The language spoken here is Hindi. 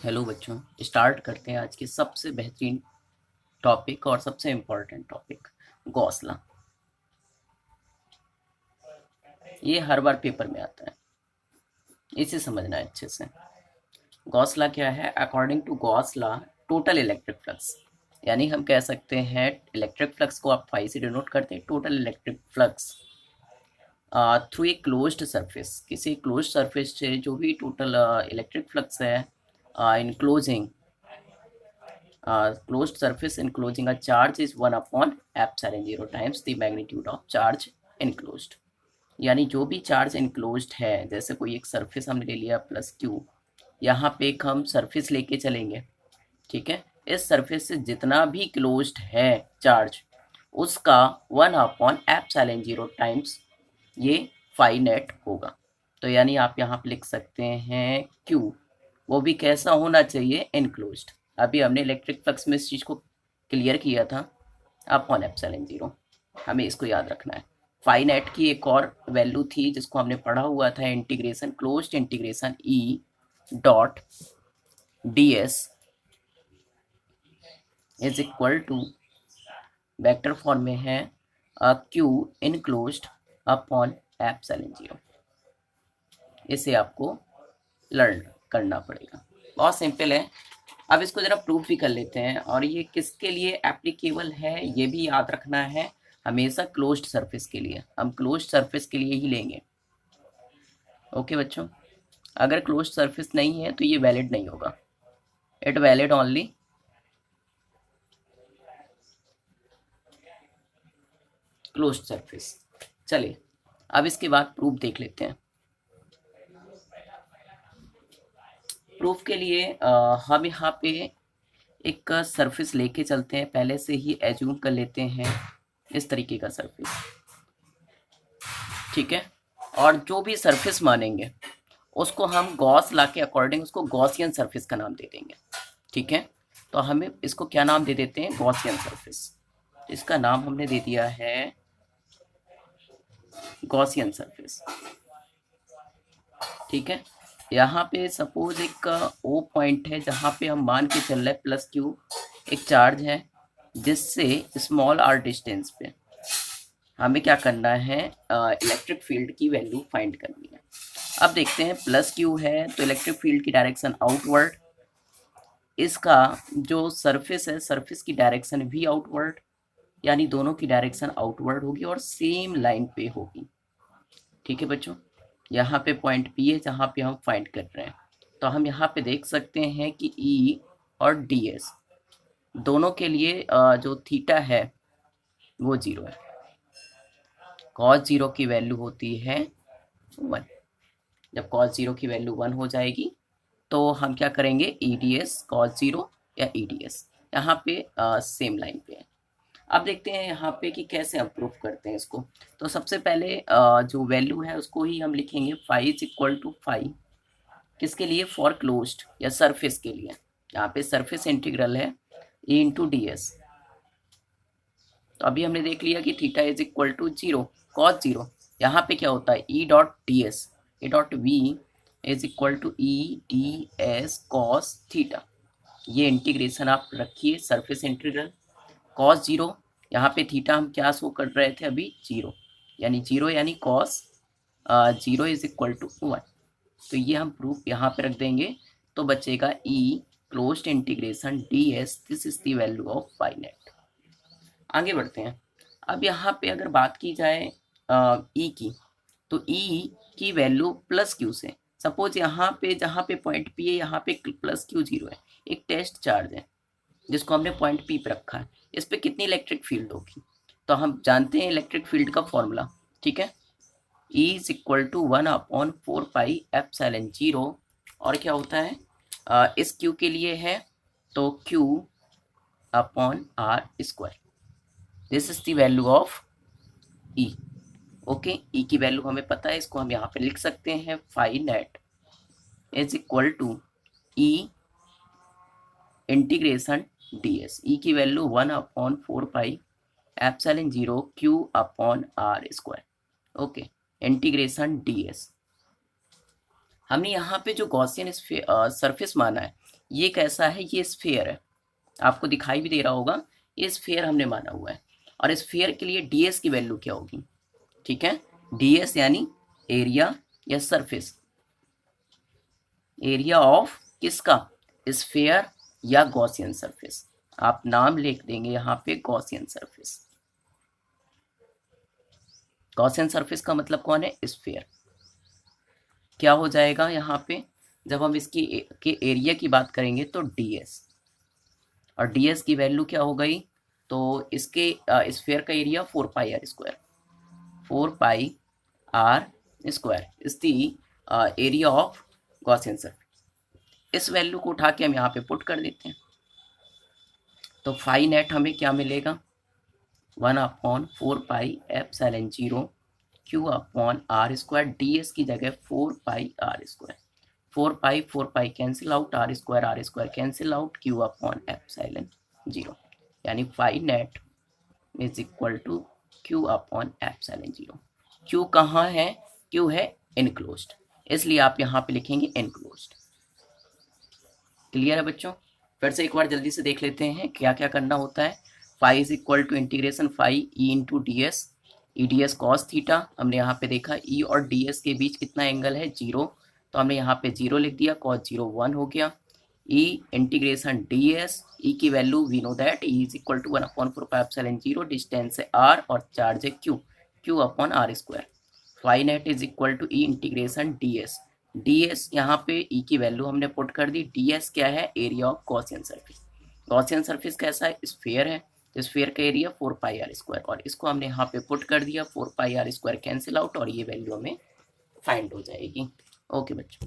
हेलो बच्चों, स्टार्ट करते हैं आज के सबसे बेहतरीन टॉपिक और सबसे इम्पोर्टेंट टॉपिक, गॉस लॉ। ये हर बार पेपर में आता है, इसे समझना है अच्छे से। गॉस लॉ क्या है? According to Gauss law, total electric flux, यानी हम कह सकते हैं इलेक्ट्रिक फ्लक्स को आप फाई से डिनोट करते हैं, total electric flux through a closed surface, किसी क्लोज्ड सरफेस से जो भी टोटल इलेक्ट्रिक फ्लक्स है enclosing closed surface enclosing a charge is 1 upon epsilon 0 times the magnitude of charge enclosed। यानी जो भी चार्ज enclosed है, जैसे कोई एक सरफेस हमने ले लिया प्लस क्यू, यहाँ पे एक हम सरफेस लेके चलेंगे, ठीक है। इस सरफेस से जितना भी क्लोज्ड है चार्ज, उसका 1 अपॉन एप्सिलॉन 0 टाइम्स ये फाई नेट होगा। तो यानी आप यहाँ पे लिख सकते हैं क्यू, वो भी कैसा होना चाहिए? एनक्लोज्ड। अभी हमने इलेक्ट्रिक फ्लक्स में इस चीज़ को क्लियर किया था, अपॉन एप्सिलॉन 0, हमें इसको याद रखना है। फाई नेट की एक और वैल्यू थी जिसको हमने पढ़ा हुआ था, integration, closed integration E dot d s is equal to, vector form में है, क्यू इनक्लोज्ड अपॉन एप्सिलॉन 0। इसे आपको लर्न करना पड़ेगा, बहुत सिंपल है। अब इसको जरा प्रूफ भी कर लेते हैं, और ये किसके लिए एप्लीकेबल है ये भी याद रखना है, हमेशा क्लोज्ड सरफेस के लिए, हम क्लोज्ड सरफेस के लिए ही लेंगे। ओके बच्चों, अगर क्लोज्ड सरफेस नहीं है तो ये वैलिड नहीं होगा, it valid only closed surface. चलिए अब इसके बाद प्रूफ देख लेते हैं। प्रूफ के लिए हम यहाँ पे एक सरफेस लेके चलते हैं, पहले से ही एज्यूम कर लेते हैं इस तरीके का सरफेस, ठीक है। और जो भी सरफेस मानेंगे उसको हम गॉस लॉ के अकॉर्डिंग उसको गॉसियन सरफेस का नाम दे देंगे, ठीक है। तो हमें इसको क्या नाम दे देते हैं? Gaussian surface. इसका नाम हमने दे दिया है गॉसियन सरफेस, ठीक है। यहाँ पे सपोज एक ओ पॉइंट है जहाँ पे हम मान के चल रहे प्लस क्यू एक चार्ज है, जिससे स्मॉल आर डिस्टेंस पे हमें क्या करना है? इलेक्ट्रिक फील्ड की वैल्यू फाइंड करनी है। अब देखते हैं, प्लस क्यू है तो इलेक्ट्रिक फील्ड की डायरेक्शन आउटवर्ड, इसका जो सरफेस है सरफेस की डायरेक्शन भी आउटवर्ड, यानी दोनों की डायरेक्शन आउटवर्ड होगी और सेम लाइन पे होगी, ठीक है बच्चों। यहाँ पे पॉइंट पी है जहाँ पे हम फाइंड कर रहे हैं, तो हम यहाँ पे देख सकते हैं कि ई और डी एस दोनों के लिए जो थीटा है वो 0 है, कॉस 0 की वैल्यू होती है 1। जब कॉस 0 की वैल्यू 1 हो जाएगी तो हम क्या करेंगे? ई डी एस कॉस 0 या ई डी एस, यहाँ पे सेम लाइन पे है। अब देखते हैं यहाँ पे कि कैसे हम प्रूफ करते हैं इसको। तो सबसे पहले जो वैल्यू है उसको ही हम लिखेंगे, phi is equal to phi, किसके लिए? फॉर क्लोज्ड या सरफेस के लिए। यहाँ पे सरफेस इंटीग्रल है ए इंटू डी एस। तो अभी हमने देख लिया कि theta is equal to 0 cos 0, यहाँ पे क्या होता है? E dot d s, A dot v is equal to E d s cos theta. ये इंटीग्रेशन आप रखिए, सरफेस इंटीग्रल कॉस 0, यहाँ पे थीटा हम क्या शो कर रहे थे अभी? 0, यानी 0 यानी कॉस 0 इज इक्वल टू 1। तो ये हम प्रूफ यहाँ पे रख देंगे, तो बचेगा E closed integration D S, this is the value of phi net. आगे बढ़ते हैं। अब यहाँ पे अगर बात की जाए ई की, तो ई की वैल्यू प्लस क्यू से, सपोज यहाँ पे जहाँ पे पॉइंट पी है यहाँ पे प्लस क्यू 0 है, एक टेस्ट चार्ज है जिसको हमने पॉइंट पी पे रखा है, इस पे कितनी इलेक्ट्रिक फील्ड होगी? तो हम जानते हैं इलेक्ट्रिक फील्ड का फॉर्मूला, ठीक है। E is equal to 1 upon 4 pi epsilon 0, और क्या होता है इस Q के लिए है तो Q upon R square, this is the value of E। Okay, E की वैल्यू हमें पता है, इसको हम यहाँ पे लिख सकते हैं, phi net is equal to E integration D S. E की value 1 upon 4 pi epsilon 0 Q upon R square. Okay, integration D S. हमने यहाँ पे जो गॉसियन सरफेस माना है, ये कैसा है, ये स्फेयर है, आपको दिखाई भी दे रहा होगा, ये स्फेयर हमने माना हुआ है। और स्फेयर के लिए ds की वैल्यू क्या होगी, ठीक है, ds यानी एरिया या सरफेस, एरिया ऑफ किसका, स्फेयर या गॉसियन सरफेस। आप नाम लिख देंगे यहाँ पे गॉसियन सरफेस। गॉसियन सरफेस का मतलब कौन है, स्फेयर। क्या हो जाएगा यहाँ पे, जब हम इसकी के एरिया की बात करेंगे तो ds, और ds की वैल्यू क्या हो गई, तो इसके स्फेयर का area 4πr², 4πr² is the area of Gaussian surface. इस वैल्यू को उठा के हम यहाँ पे पुट कर देते हैं, तो फाई नेट हमें क्या मिलेगा, 1/4πε0 Q/r², ds की जगह 4πr², 4π cancel out, r² cancel out, Q/ε0, यानी phi net is equal to Q/ε0। Q कहाँ है, Q है इनक्लोज्ड, इसलिए आप यहाँ पे लिखेंगे इनक्लोज्ड। क्लियर है बच्चों, फिर से एक बार जल्दी से देख लेते हैं क्या क्या करना होता है। Phi is equal to integration phi E into d S, E d s cos theta, हमने यहाँ पे देखा ई और डी एस के बीच कितना एंगल है, 0, तो हमने यहाँ पे 0 लिख दिया, कॉस 0 1 हो गया। E integration D S, E की value we know that E is equal to 1/4πε0, distance है r और चार्ज है q, Q/r²। Phi net is equal to E integration D S, ds यहाँ पे e की वैल्यू हमने पुट कर दी, ds क्या है, area of Gaussian surface. Gaussian surface कैसा है, स्फेयर है, तो स्फेयर का एरिया 4πr², और इसको हमने यहाँ पे पुट कर दिया, 4πr² कैंसिल आउट, और ये वैल्यू हमें फाइंड हो जाएगी। ओके बच्चों।